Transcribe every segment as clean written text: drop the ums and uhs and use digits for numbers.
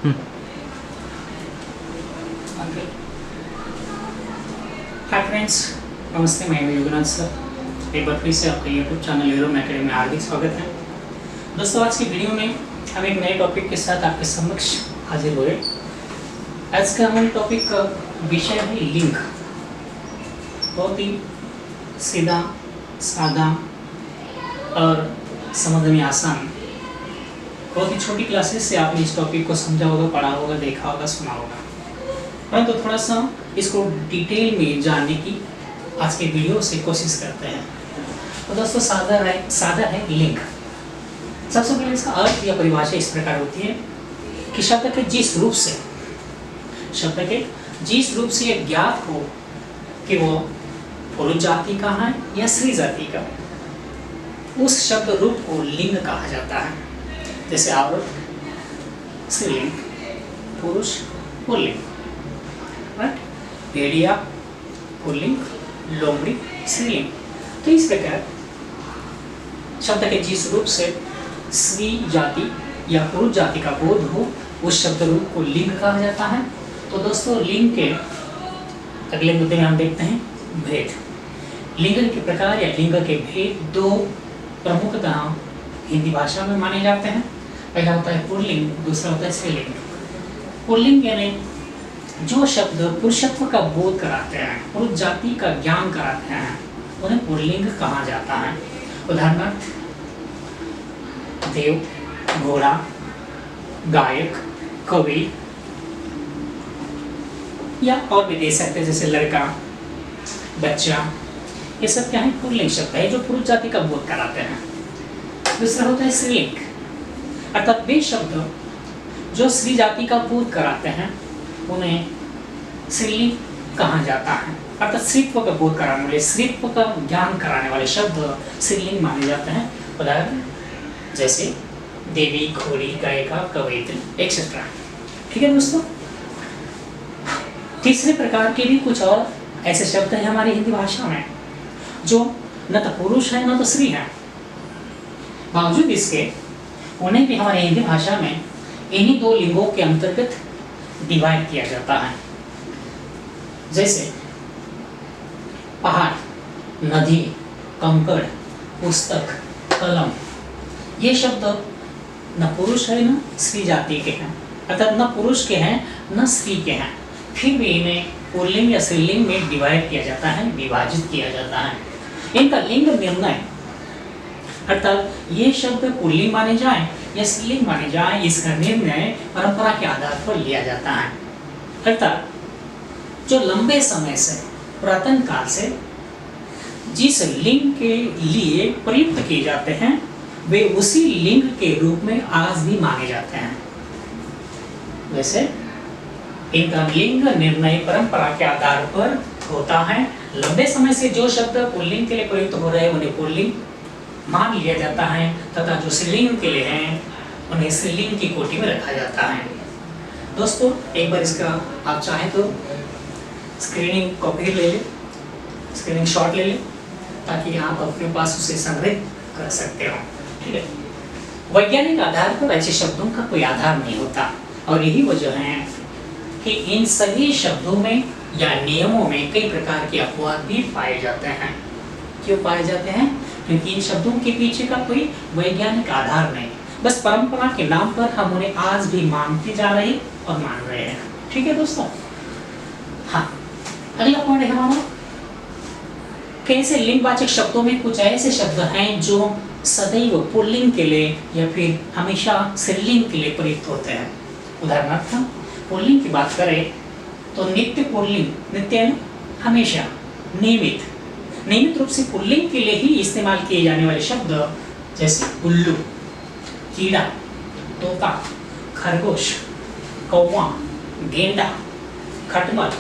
Hi friends, नमस्ते। मैं Yognath sir एक बार फिर से आपका यूट्यूब चैनल यूरोम एकेडमी में हार्दिक स्वागत है। दोस्तों, आज की वीडियो में हम एक नए टॉपिक के साथ आपके समक्ष हाजिर हुए। आज का हमारे टॉपिक का विषय है लिंग। बहुत ही सीधा सादा और समझ में आसान। बहुत ही छोटी क्लासेस से आपने इस टॉपिक को समझा होगा, पढ़ा होगा, देखा होगा, सुना होगा, परंतु थोड़ा सा इसको डिटेल में जानने की आज के वीडियो से कोशिश करते हैं। तो दोस्तों, सादा है लिंग। सबसे पहले इसका अर्थ या परिभाषा इस प्रकार होती है कि शब्द के जिस रूप से यह ज्ञात हो कि वो पुरुष जाति का है या स्त्री जाति का, उस शब्द रूप को लिंग कहा जाता है। जैसे औरत स्त्रीलिंग, पुरुष पुल्लिंग, भेड़िया पुल्लिंग, लोमड़ी स्त्रीलिंग। तो इस प्रकार शब्द के जिस रूप से स्त्री जाति या पुरुष जाति का बोध हो, उस शब्द रूप को लिंग कहा जाता है। तो दोस्तों, लिंग के अगले मुद्दे में हम देखते हैं भेद। लिंग के प्रकार या लिंग के भेद दो प्रमुखतः हिंदी भाषा में माने जाते हैं। पहला होता है पुल्लिंग, दूसरा होता है स्त्रीलिंग। पुल्लिंग यानी जो शब्द पुरुषत्व का बोध कराते हैं, पुरुष जाति का ज्ञान कराते हैं, उन्हें पुल्लिंग कहा जाता है। उदाहरणार्थ देव, घोड़ा, गायक, कवि, या और भी दे सकते हैं जैसे लड़का, बच्चा। ये सब क्या है? पुल्लिंग शब्द है जो पुरुष जाति का बोध कराते हैं। दूसरा होता है स्त्रीलिंग, अर्थात वे शब्द जो स्त्री जाति का बोध कराते हैं उन्हें स्त्रीलिंग कहा जाता है। अर्थात स्त्रीत्व का बोध कराने वाले, स्त्रीत्व का ज्ञान कराने वाले शब्द स्त्रीलिंग माने जाते हैं। उदाहरण जैसे देवी, घोड़ी, गायिका, कवयित्री एक्सेट्रा। ठीक है दोस्तों। तीसरे प्रकार के भी कुछ और ऐसे शब्द हैं हमारी हिंदी भाषा में जो न तो पुरुष है न तो स्त्री है। बावजूद इसके उन्हें भी हमारी हिंदी भाषा में इन्हीं दो लिंगों के अंतर्गत डिवाइड किया जाता है। जैसे पहाड़, नदी, कंकड़, पुस्तक, कलम, ये शब्द न पुरुष है न स्त्री जाति के हैं, अर्थात न पुरुष के हैं न स्त्री के हैं। फिर भी इन्हें पुल्लिंग या स्त्रीलिंग में डिवाइड किया जाता है, विभाजित किया जाता है। इनका लिंग निर्णय, अर्थात ये शब्द पुल्लिंग माने जाए या स्त्रीलिंग माने जाए, इसका निर्णय परंपरा के आधार पर लिया जाता है। अर्थात जो लंबे समय से, पुरातन काल से जिस लिंग के लिए प्रयुक्त किए जाते हैं, वे उसी लिंग के रूप में आज भी माने जाते हैं। वैसे इनका लिंग निर्णय परंपरा के आधार पर होता है। लंबे समय से जो शब्द पुल्लिंग के लिए प्रयुक्त हो रहे हैं उन्हें पुल्लिंग मान लिया जाता है, तथा जो स्त्रीलिंग के लिए हैं उन्हें स्त्रीलिंग की कोटि में रखा जाता है। दोस्तों, एक बार इसका आप चाहें तो स्क्रीनिंग कॉपी ले लें, स्क्रीनिंग शॉट ले लें, ताकि आप अपने पास उसे संग्रहित कर सकते हो। ठीक है। वैज्ञानिक आधार पर ऐसे शब्दों का कोई आधार नहीं होता, और यही वजह है कि इन सभी शब्दों में या नियमों में कई प्रकार के अपवाद भी पाए जाते हैं। क्यों पाए जाते हैं? क्योंकि इन शब्दों के पीछे का कोई वैज्ञानिक आधार नहीं, बस परंपरा के नाम पर हम उन्हें आज भी मानते जा रहे और मान रहे हैं। ठीक है दोस्तों। हाँ, अगला पॉइंट है हमारा कैसे लिंगवाचक शब्दों में कुछ ऐसे शब्द हैं जो सदैव पुल्लिंग के लिए या फिर हमेशा स्त्रीलिंग के लिए प्रयुक्त होते हैं। उदाहरणार्थ पुल्लिंग की बात करें तो नित्य पुल्लिंग, नित्य हमेशा, नियमित रूप से पुल्लिंग के लिए ही इस्तेमाल किए जाने वाले शब्द जैसे उल्लू, कीड़ा, तोता, खरगोश, कौवा, गेंडा, खटमल,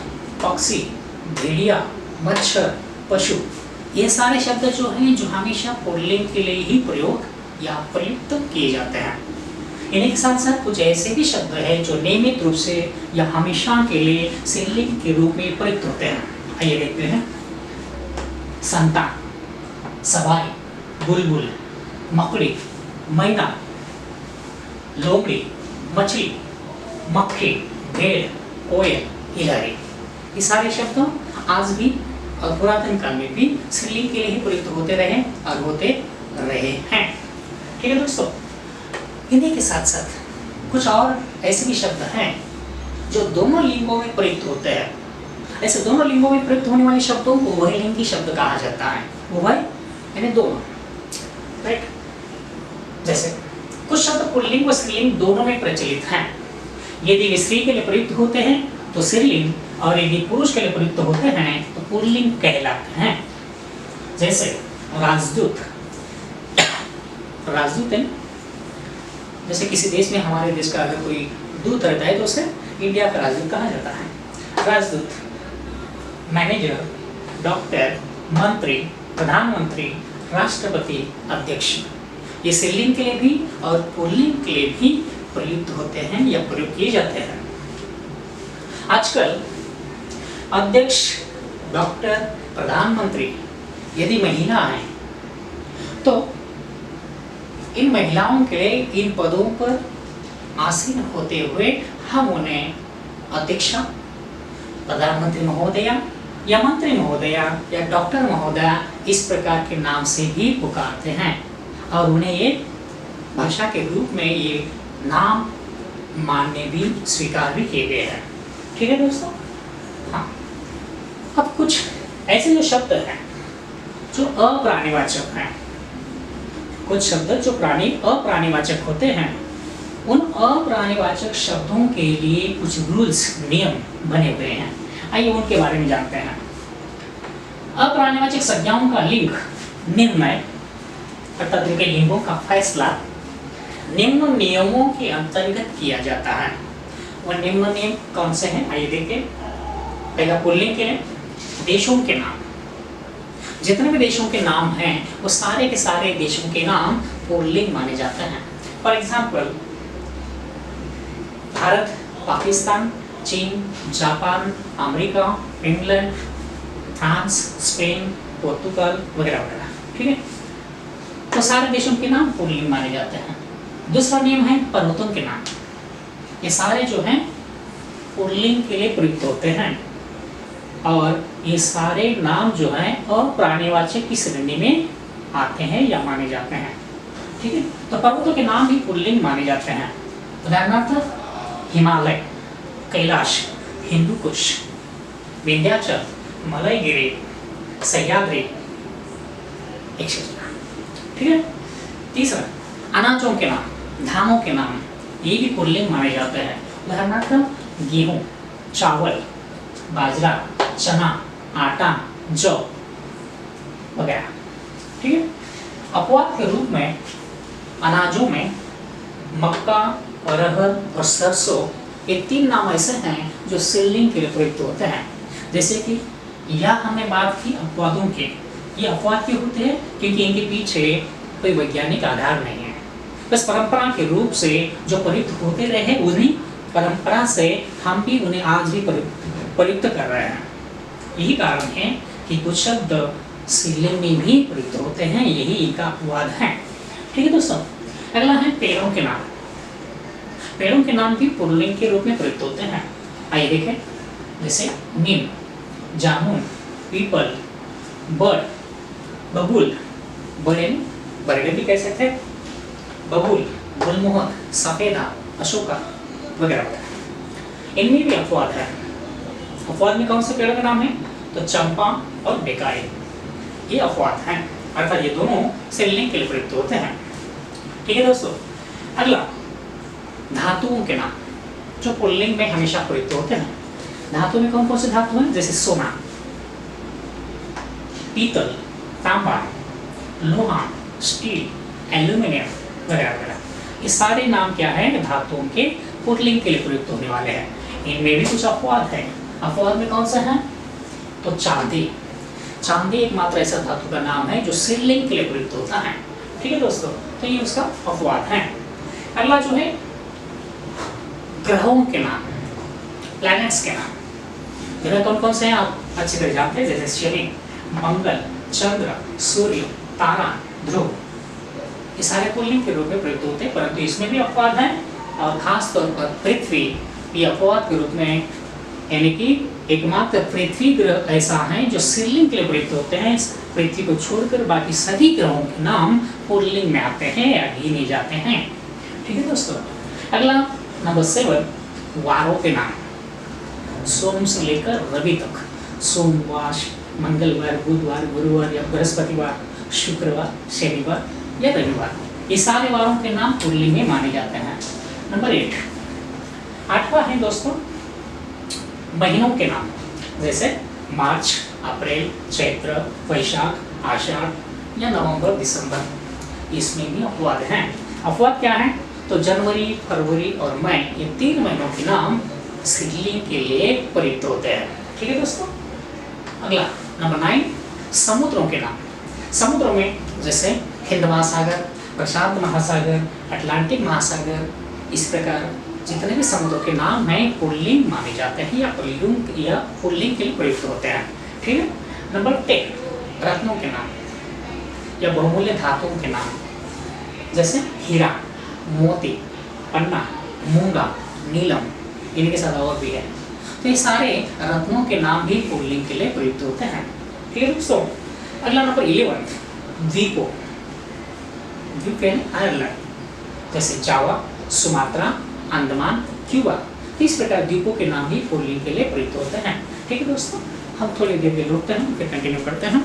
पक्षी, भेड़िया, मच्छर, पशु, ये सारे शब्द जो हैं जो हमेशा पुल्लिंग के लिए ही प्रयोग या प्रयुक्त किए जाते हैं। इन्हीं के साथ साथ कुछ ऐसे भी शब्द हैं जो नियमित रूप से या हमेशा के लिए स्त्रीलिंग के रूप में प्रयुक्त होते हैं। आइए देखते हैं। संतान, सवारी, बुलबुल, मकड़ी, मैना, लोमड़ी, मछली, मक्खी, भेड़, कोयल, गिलहरी, ये सारे शब्द आज भी और पुरातन काल में भी स्त्रीलिंग के लिए ही प्रयुक्त होते रहे और होते रहे हैं। ठीक है दोस्तों, इन्हीं के साथ साथ कुछ और ऐसे भी शब्द हैं जो दोनों लिंगों में प्रयुक्त होते हैं। ऐसे दोनों लिंगों में प्रयुक्त होने वाले शब्दों को उभयलिंगी शब्द कहा जाता है। उभय यानी दोनों, राइट। जैसे कुछ शब्द पुल्लिंग व स्त्रीलिंग दोनों में प्रचलित हैं। यदि वे स्त्री के लिए प्रयुक्त होते हैं तो स्त्रीलिंग, और यदि पुरुष के लिए प्रयुक्त होते हैं तो पुल्लिंग कहलाते हैं। जैसे राजदूत, राजदूत है, जैसे किसी देश में, हमारे देश का अगर कोई दूत रहता है तो उसे इंडिया का राजदूत कहा जाता है। राजदूत, मैनेजर, डॉक्टर, मंत्री, प्रधानमंत्री, राष्ट्रपति, अध्यक्ष, ये स्त्रीलिंग के लिए भी और पुल्लिंग के लिए भी प्रयुक्त होते हैं या प्रयोग किए जाते हैं। आजकल अध्यक्ष, डॉक्टर, प्रधानमंत्री यदि महिला है तो इन महिलाओं के लिए इन पदों पर आसीन होते हुए हम उन्हें अध्यक्षा, प्रधानमंत्री महोदया या मंत्री महोदया या डॉक्टर महोदया इस प्रकार के नाम से भी पुकारते हैं और उन्हें ये भाषा के रूप में ये नाम मानने भी स्वीकार भी किए गए हैं। ठीक है दोस्तों, हाँ। अब कुछ ऐसे जो शब्द हैं जो अप्राणीवाचक हैं, कुछ शब्द जो अप्राणीवाचक होते हैं, उन अप्राणीवाचक शब्दों के लिए कुछ रूल्स, नियम बने हुए हैं। आइए उनके बारे में जानते हैं। अप्राणीवाचक संज्ञाओं का लिंग, निर्णय अर्थात उनके लिंगों का फैसला निम्न नियमों के अंतर्गत किया जाता है। वो निम्न नियम कौन से हैं, आइए देखिए। पहला पुल्लिंग के लिए देशों के नाम, जितने भी देशों के नाम हैं वो सारे के सारे देशों के नाम पुल्लिंग माने जाते हैं। फॉर एग्जाम्पल, भारत, पाकिस्तान, चीन, Japan, America, England, France, Spain, Portugal वगैरह वगैरह। ठीक है, तो सारे देशों के नाम पुल्लिंग माने जाते हैं। दूसरा नियम है पर्वतों के नाम, ये सारे जो हैं पुल्लिंग के लिए प्रयुक्त होते हैं और ये सारे नाम जो हैं अप्राणीवाचक की श्रेणी में आते हैं या माने जाते हैं। ठीक है, तो पर्वतों के नाम भी पुल्लिंग माने जाते हैं। उदाहरणार्थ हिमालय, कैलाश, हिंदुकुश, विंध्याचल, मलयगिरी, सह्याद्री, एक्सेट्रा। ठीक है, तीसरा अनाजों के नाम, धानों के नाम, ये भी पुल्लिंग माने जाते हैं। उदाहरणार्थ गेहूं, चावल, बाजरा, चना, आटा, जौ वगैरह। ठीक है, अपवाद के रूप में अनाजों में मक्का, अरहर और सरसों, ये तीन नाम ऐसे हैं जो स्त्रीलिंग के लिए प्रयुक्त होते हैं। जैसे कि यह हमने बात की अपवादों की, ये अपवाद क्यों होते हैं, क्योंकि इनके पीछे कोई वैज्ञानिक आधार नहीं है, बस परंपरा के रूप से जो प्रयुक्त होते रहे उन्हीं परंपरा से हम भी उन्हें आज भी प्रयुक्त कर रहे हैं। यही कारण है कि कुछ शब्द स्त्रीलिंग में भी प्रयुक्त होते हैं, यही इनका अपवाद है। ठीक है दोस्तों, अगला है पेड़ों के नाम। पेड़ों के नाम भी पुल्लिंग के रूप में प्रयुक्त होते हैं। आइए देखें, जैसे नीम, जामुन, पीपल, बड़, बबूल, बरगद भी कह सकते हैं, बबूल, गुलमोहर, सफेदा, अशोका वगैरह वगैरह। इनमें भी अपवाद है। अपवाद में कौन से पेड़ों का नाम है, तो चंपा और बेकाई, ये अपवाद हैं, अर्थात ये दोनों स्त्रीलिंग के लिए प्रयुक्त होते हैं। ठीक है दोस्तों, अगला धातुओं के नाम जो पुल्लिंग में हमेशा प्रयुक्त होते हैं। धातु में कौन कौन से धातु हैं, जैसे सोना, पीतल, तांबा, लोहा, स्टील, एल्यूमिनियम वगैरह वगैरह। ये सारे नाम क्या है, धातुओं के पुल्लिंग के लिए प्रयुक्त होने वाले हैं। इनमें भी कुछ अपवाद है। अपवाद में कौन सा है, तो चांदी। चांदी एकमात्र ऐसा धातु का नाम है जो स्त्रीलिंग के लिए प्रयुक्त होता है। ठीक है दोस्तों, तो ये उसका अपवाद है। अगला जो है ग्रहों के नाम, प्लैनेट्स के नाम। ग्रह कौन कौन से हैं आप अच्छी तरह जानते हैं, जैसे शनि, मंगल, चंद्र, सूर्य, तारा, ध्रुव, ये सारे पुल्लिंग के रूप में प्रयुक्त होते हैं, परंतु इसमें भी अपवाद है और खास तौर पर पृथ्वी ये अपवाद के रूप में, यानी कि एकमात्र पृथ्वी ग्रह ऐसा है जो स्त्रीलिंग के लिए प्रयुक्त होते हैं। पृथ्वी को छोड़कर बाकी सभी ग्रहों के नाम पुल्लिंग में आते हैं या गिने जाते हैं। ठीक है दोस्तों। अगला नंबर 7, वारों के नाम। सोम से लेकर रवि तक, सोमवार, मंगलवार, बुधवार, गुरुवार या बृहस्पतिवार, शुक्रवार, शनिवार या रविवार, ये सारे वारों के नाम पुल्लिंग में माने जाते हैं। नंबर 8, 8वां है दोस्तों महीनों के नाम, जैसे मार्च, अप्रैल, चैत्र, वैशाख, आषाढ़ या नवंबर, दिसंबर। इसमें भी अपवाद हैं। अपवाद क्या है? तो जनवरी, फरवरी और मई, ये 3 महीनों के नाम स्त्रीलिंग के लिए प्रयुक्त होते हैं। ठीक है दोस्तों। अगला नंबर 9, समुद्रों के नाम। समुद्रों में जैसे हिंद महासागर, प्रशांत महासागर, अटलांटिक महासागर, इस प्रकार जितने भी समुद्रों के नाम हैं पुल्लिंग माने जाते हैं या पुल्लिंग के लिए प्रयुक्त होते हैं। ठीक है। नंबर 10, रत्नों के नाम या बहुमूल्य धातुओं के नाम, जैसे हीरा, मोती, पन्ना, मूंगा, नीलम, इनके साथ और भी है। तो ये सारे रत्नों के नाम भी पुल्लिंग के लिए प्रयुक्त होते हैं। ठीक है दोस्तों। अगला नंबर 11, द्वीपों। द्वीप है आयरलैंड, जैसे जावा, सुमात्रा, अंडमान, क्यूबा। तो इस प्रकार द्वीपों के नाम भी पुल्लिंग के लिए प्रयुक्त होते हैं। ठीक है दोस्तों। हम थोड़ी देर के लिए रुकते हैं, फिर कंटिन्यू करते हैं।